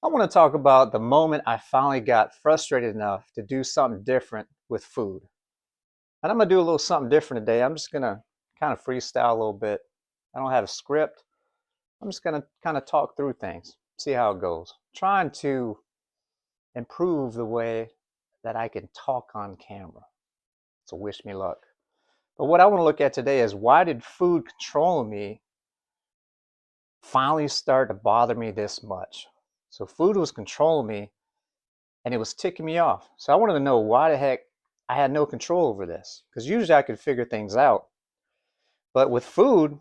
I want to talk about the moment I finally got frustrated enough to do something different with food. And I'm going to do a little something different today. I'm just going to kind of freestyle a little bit. I don't have a script. I'm just going to kind of talk through things, see how it goes. Trying to improve the way that I can talk on camera. So wish me luck. But what I want to look at today is, why did food controlling me finally start to bother me this much? So food was controlling me and it was ticking me off. So I wanted to know why the heck I had no control over this. Because usually I could figure things out. But with food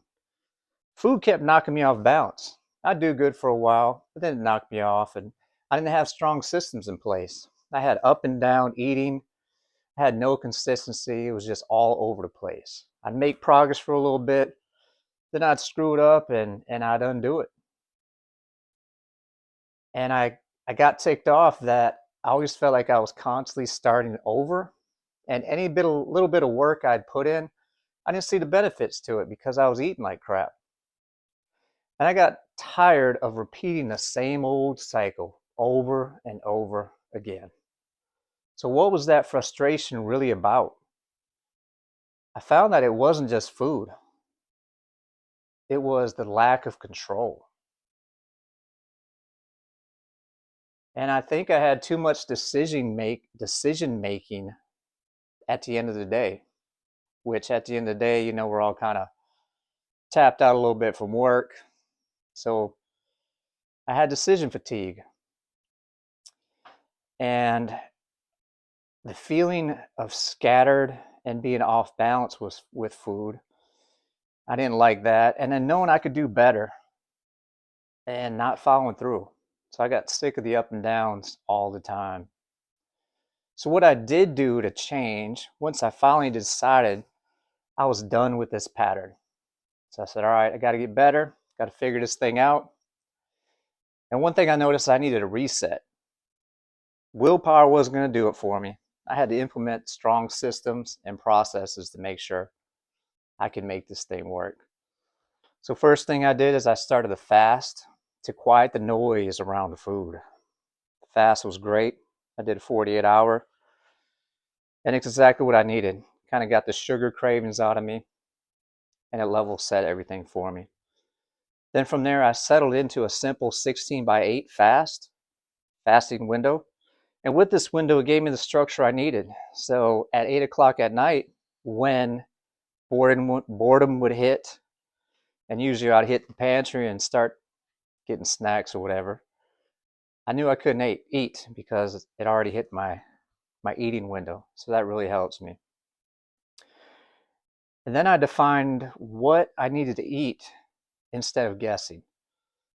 kept knocking me off balance. I'd do good for a while, but then it knocked me off, and I didn't have strong systems in place. I had up and down eating. I had no consistency. It was just all over the place. I'd make progress for a little bit, then I'd screw it up and I'd undo it. And I got ticked off that I always felt like I was constantly starting over, and any little bit of work I'd put in, I didn't see the benefits to it because I was eating like crap. And I got tired of repeating the same old cycle over and over again. So what was that frustration really about? I found that it wasn't just food. It was the lack of control. And I think I had too much decision making at the end of the day, which at the end of the day, we're all kind of tapped out a little bit from work. So I had decision fatigue. And the feeling of scattered and being off balance was with food. I didn't like that. And then knowing I could do better and not following through. So I got sick of the up and downs all the time. So what I did do to change, once I finally decided I was done with this pattern. So I said, all right, I got to get better, got to figure this thing out. And one thing I noticed, I needed a reset. Willpower wasn't going to do it for me. I had to implement strong systems and processes to make sure I could make this thing work. So first thing I did is I started a fast to quiet the noise around the food. The fast was great. I did a 48-hour, and it's exactly what I needed. Kind of got the sugar cravings out of me, and it level set everything for me. Then from there, I settled into a simple 16/8 fasting window. And with this window, it gave me the structure I needed. So at 8 o'clock at night, when boredom would hit, and usually I'd hit the pantry and start getting snacks or whatever, I knew I couldn't eat because it already hit my eating window. So that really helps me. And then I defined what I needed to eat instead of guessing.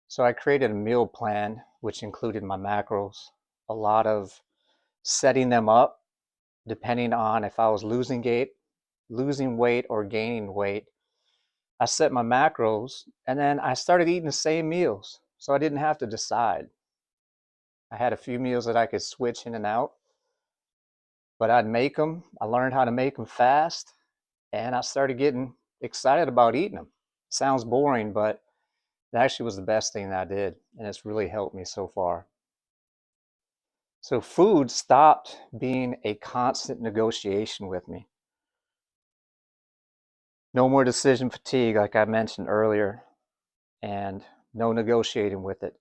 So I created a meal plan, which included my macros, a lot of setting them up depending on if I was losing weight or gaining weight. I set my macros, and then I started eating the same meals. So I didn't have to decide. I had a few meals that I could switch in and out, but I'd make them. I learned how to make them fast, and I started getting excited about eating them. Sounds boring, but it actually was the best thing that I did, and it's really helped me so far. So food stopped being a constant negotiation with me. No more decision fatigue, like I mentioned earlier, and no negotiating with it.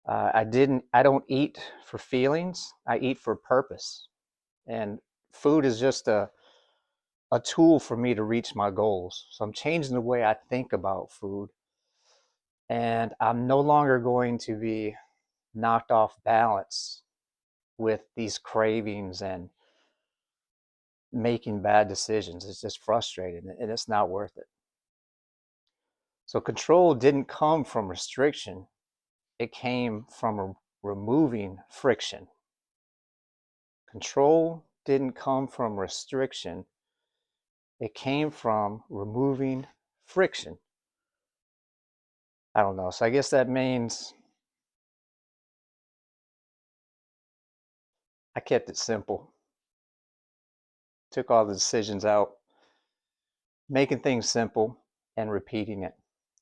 I don't eat for feelings. I eat for purpose. And food is just a tool for me to reach my goals. So I'm changing the way I think about food. And I'm no longer going to be knocked off balance with these cravings and making bad decisions. It's just frustrating and it's not worth it. So control didn't come from restriction. It came from removing friction. Control didn't come from restriction. It came from removing friction. I don't know. So I guess that means I kept it simple. Took all the decisions out, making things simple and repeating it.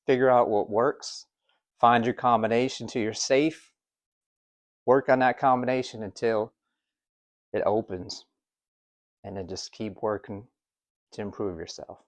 Figure out what works. Find your combination to your safe work on that combination until it opens, and then just keep working to improve yourself.